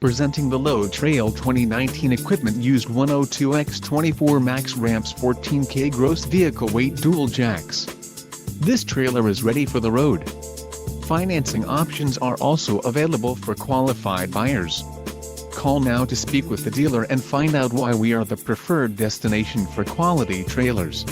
Presenting the Load Trail 2019 equipment used 102x24 max ramps 14K gross vehicle weight dual jacks. This trailer is ready for the road. Financing options are also available for qualified buyers. Call now to speak with the dealer and find out why we are the preferred destination for quality trailers.